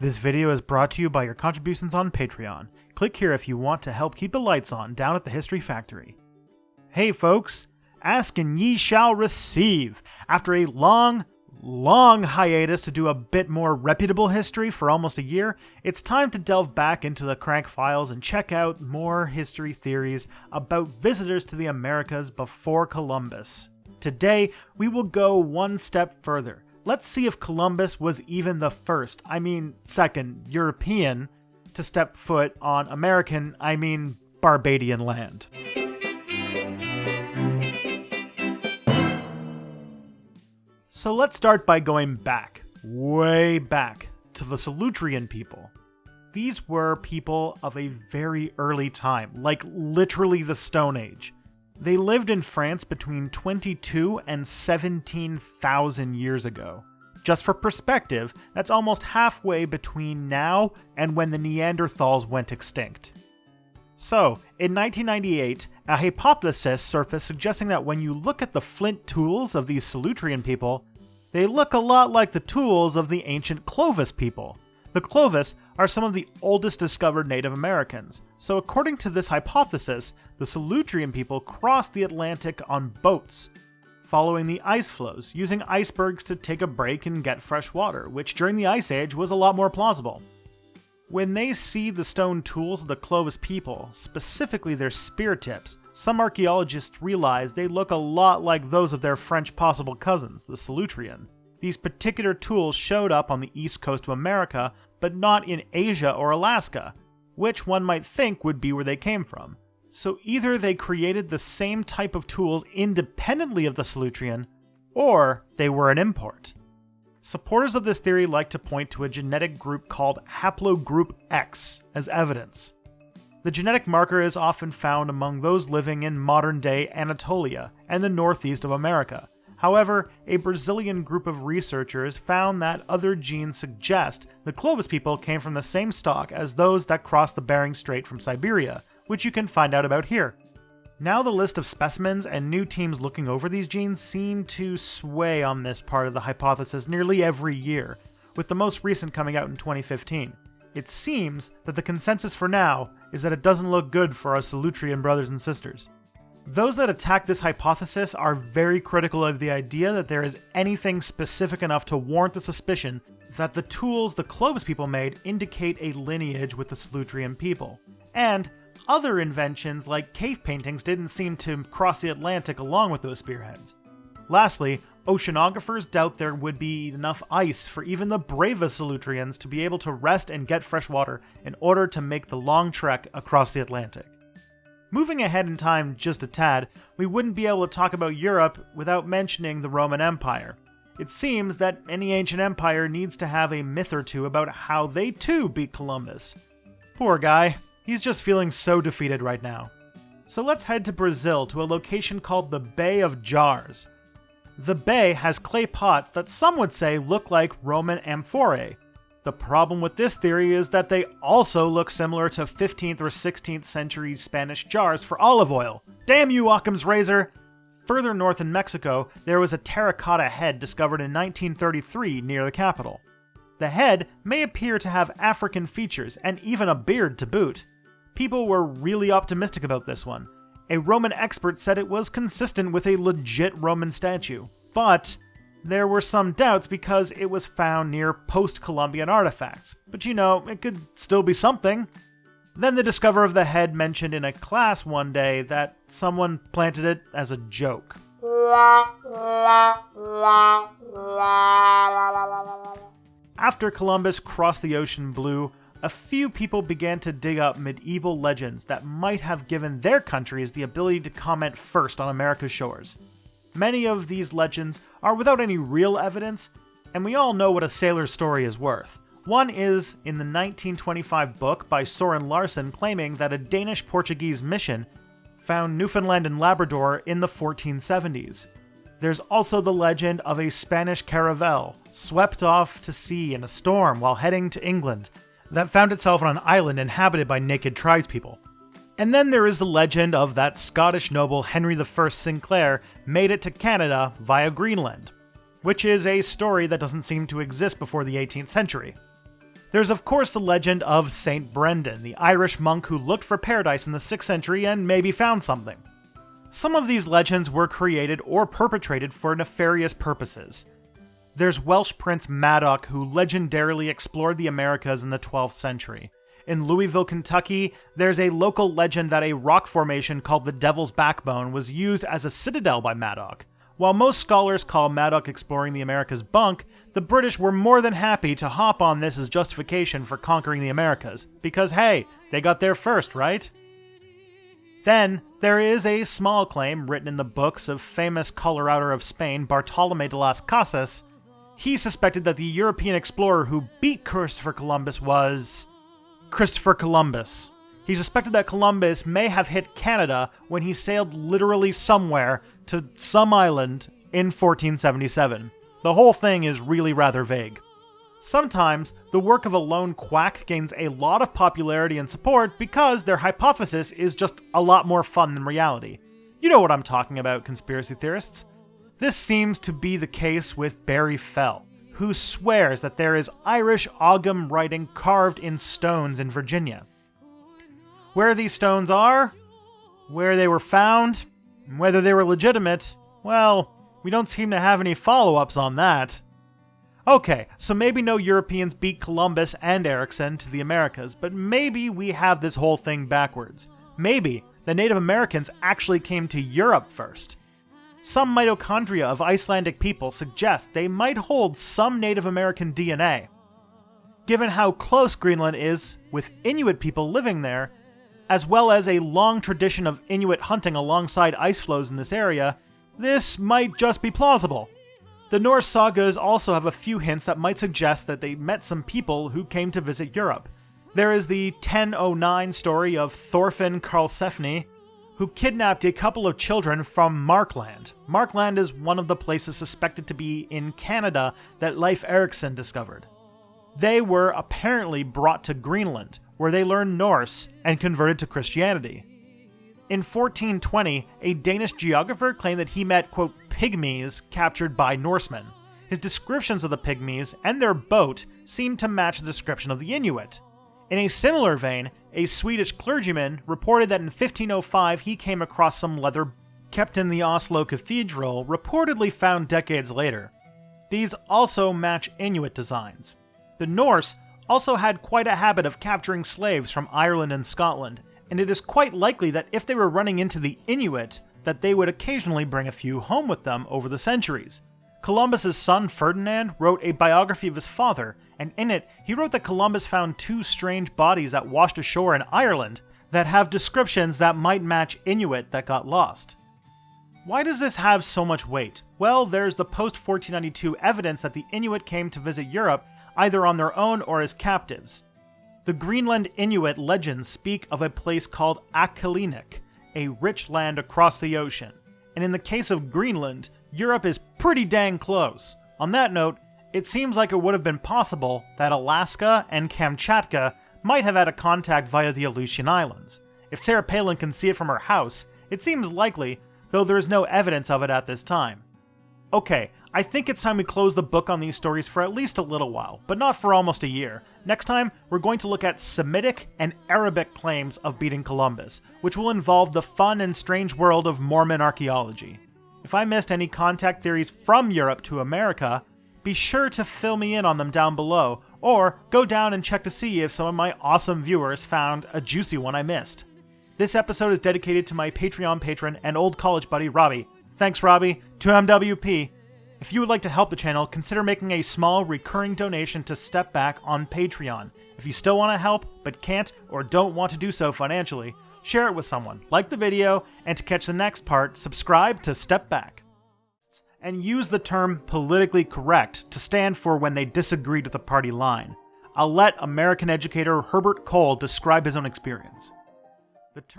This video is brought to you by your contributions on Patreon. Click here if you want to help keep the lights on down at the History Factory. Hey folks, ask and ye shall receive. After a long hiatus to do a bit more reputable history for almost a year, it's time to delve back into the crank files and check out more history theories about visitors to the Americas before Columbus. Today, we will go one step further. Let's see if Columbus was even the second European to step foot on Barbadian land. So let's start by going back, way back, to the Solutrean people. These were people of a very early time, like literally the Stone Age. They lived in France between 22 and 17,000 years ago. Just for perspective, that's almost halfway between now and when the Neanderthals went extinct. So, in 1998, a hypothesis surfaced suggesting that when you look at the flint tools of these Solutrean people, they look a lot like the tools of the ancient Clovis people. The Clovis are some of the oldest discovered Native Americans, so according to this hypothesis, the Solutrean people crossed the Atlantic on boats, following the ice flows, using icebergs to take a break and get fresh water, which during the Ice Age was a lot more plausible. When they see the stone tools of the Clovis people, specifically their spear tips, some archaeologists realize they look a lot like those of their French possible cousins, the Solutrean. These particular tools showed up on the east coast of America, but not in Asia or Alaska, which one might think would be where they came from. So either they created the same type of tools independently of the Solutrean, or they were an import. Supporters of this theory like to point to a genetic group called haplogroup X as evidence. The genetic marker is often found among those living in modern-day Anatolia and the northeast of America. However, a Brazilian group of researchers found that other genes suggest the Clovis people came from the same stock as those that crossed the Bering Strait from Siberia, which you can find out about here. Now the list of specimens and new teams looking over these genes seem to sway on this part of the hypothesis nearly every year, with the most recent coming out in 2015. It seems that the consensus for now is that it doesn't look good for our Solutrean brothers and sisters. Those that attack this hypothesis are very critical of the idea that there is anything specific enough to warrant the suspicion that the tools the Clovis people made indicate a lineage with the Solutrean people. And other inventions like cave paintings didn't seem to cross the Atlantic along with those spearheads. Lastly, oceanographers doubt there would be enough ice for even the bravest Solutreans to be able to rest and get fresh water in order to make the long trek across the Atlantic. Moving ahead in time just a tad, we wouldn't be able to talk about Europe without mentioning the Roman Empire. It seems that any ancient empire needs to have a myth or two about how they too beat Columbus. Poor guy, he's just feeling so defeated right now. So let's head to Brazil to a location called the Bay of Jars. The bay has clay pots that some would say look like Roman amphorae. The problem with this theory is that they also look similar to 15th or 16th century Spanish jars for olive oil. Damn you, Occam's razor! Further north in Mexico, there was a terracotta head discovered in 1933 near the capital. The head may appear to have African features and even a beard to boot. People were really optimistic about this one. A Roman expert said it was consistent with a legit Roman statue, but there were some doubts because it was found near post-Columbian artifacts, but it could still be something. Then the discoverer of the head mentioned in a class one day that someone planted it as a joke. After Columbus crossed the ocean blue, a few people began to dig up medieval legends that might have given their countries the ability to comment first on America's shores. Many of these legends are without any real evidence, and we all know what a sailor's story is worth. One is in the 1925 book by Soren Larsen claiming that a Danish-Portuguese mission found Newfoundland and Labrador in the 1470s. There's also the legend of a Spanish caravel swept off to sea in a storm while heading to England that found itself on an island inhabited by naked tribespeople. And then there is the legend of that Scottish noble Henry I Sinclair made it to Canada via Greenland, which is a story that doesn't seem to exist before the 18th century. There's of course the legend of Saint Brendan, the Irish monk who looked for paradise in the 6th century and maybe found something. Some of these legends were created or perpetrated for nefarious purposes. There's Welsh Prince Madoc, who legendarily explored the Americas in the 12th century. In Louisville, Kentucky, there's a local legend that a rock formation called the Devil's Backbone was used as a citadel by Madoc. While most scholars call Madoc exploring the Americas bunk, the British were more than happy to hop on this as justification for conquering the Americas, because hey, they got there first, right? Then, there is a small claim written in the books of famous Colorador of Spain, Bartolomé de las Casas. He suspected that the European explorer who beat Christopher Columbus was Christopher Columbus. He suspected that Columbus may have hit Canada when he sailed literally somewhere to some island in 1477. The whole thing is really rather vague. Sometimes, the work of a lone quack gains a lot of popularity and support because their hypothesis is just a lot more fun than reality. You know what I'm talking about, conspiracy theorists. This seems to be the case with Barry Fell, who swears that there is Irish Ogham writing carved in stones in Virginia. Where these stones are, where they were found, and whether they were legitimate, well, we don't seem to have any follow-ups on that. Okay, so maybe no Europeans beat Columbus and Erickson to the Americas, but maybe we have this whole thing backwards. Maybe the Native Americans actually came to Europe first. Some mitochondria of Icelandic people suggest they might hold some Native American DNA. Given how close Greenland is with Inuit people living there, as well as a long tradition of Inuit hunting alongside ice floes in this area, this might just be plausible. The Norse sagas also have a few hints that might suggest that they met some people who came to visit Europe. There is the 1009 story of Thorfinn Karlsefni, who kidnapped a couple of children from Markland. Markland is one of the places suspected to be in Canada that Leif Erikson discovered. They were apparently brought to Greenland, where they learned Norse and converted to Christianity. In 1420, a Danish geographer claimed that he met, quote, pygmies captured by Norsemen. His descriptions of the pygmies and their boat seemed to match the description of the Inuit. In a similar vein, a Swedish clergyman reported that in 1505 he came across some leather kept in the Oslo Cathedral, reportedly found decades later. These also match Inuit designs. The Norse also had quite a habit of capturing slaves from Ireland and Scotland, and it is quite likely that if they were running into the Inuit, that they would occasionally bring a few home with them over the centuries. Columbus's son Ferdinand wrote a biography of his father, and in it he wrote that Columbus found two strange bodies that washed ashore in Ireland that have descriptions that might match Inuit that got lost. Why does this have so much weight? Well, there's the post-1492 evidence that the Inuit came to visit Europe either on their own or as captives. The Greenland Inuit legends speak of a place called Akalinik, a rich land across the ocean. And in the case of Greenland, Europe is pretty dang close. On that note, it seems like it would have been possible that Alaska and Kamchatka might have had a contact via the Aleutian Islands. If Sarah Palin can see it from her house, it seems likely, though there is no evidence of it at this time. Okay, I think it's time we close the book on these stories for at least a little while, but not for almost a year. Next time, we're going to look at Semitic and Arabic claims of beating Columbus, which will involve the fun and strange world of Mormon archaeology. If I missed any contact theories from Europe to America, be sure to fill me in on them down below, or go down and check to see if some of my awesome viewers found a juicy one I missed. This episode is dedicated to my Patreon patron and old college buddy, Robbie. Thanks, Robbie. To MWP. If you would like to help the channel, consider making a small recurring donation to Step Back on Patreon. If you still want to help, but can't or don't want to do so financially, share it with someone, like the video, and to catch the next part, subscribe to Step Back. And use the term politically correct to stand for when they disagreed with the party line. I'll let American educator Herbert Cole describe his own experience. The term